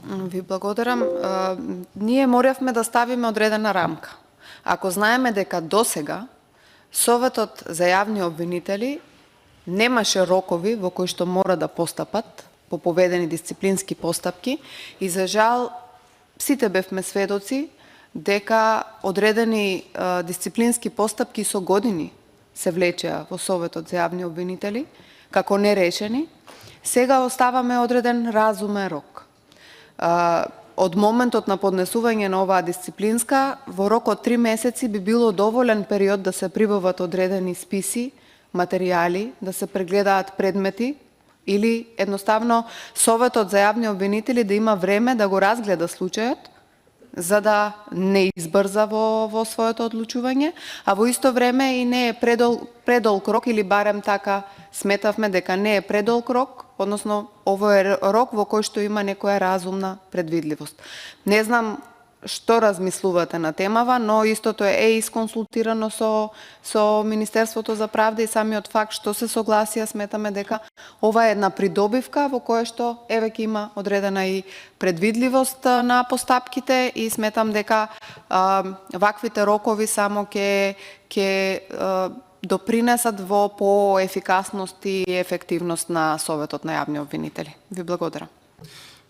Ви благодарам. Ние моравме да ставиме одредена рамка. Ако знаеме дека досега Советот за јавни обвинители немаше рокови во кои што мора да постапат по поведени дисциплински постапки и за жал сите бевме сведоци дека одредени дисциплински постапки со години се влечеа во Советот за јавни обвинители како нерешени, сега оставаме одреден разумен рок. Од моментот на поднесување на оваа дисциплинска, во рок од 3 месеци би било доволен период да се прибават одредени списи, материјали, да се прегледаат предмети или едноставно Советот за јавни обвинители да има време да го разгледа случајот, за да не избрза во своето одлучување, а во исто време и не е предолг рок, или барем така сметавме дека не е предолг рок, односно ово е рок во кој што има некоја разумна предвидливост. Не знам што размислувате на темава, но истото е исконсултирано со Министерството за правда и самиот факт што се согласија, сметаме дека ова е една придобивка во која што евеќе има одредена и предвидливост на постапките и сметам дека ваквите рокови само ќе допринесат во поефикасност и ефективност на Советот на јавни обвинители. Ви благодарам.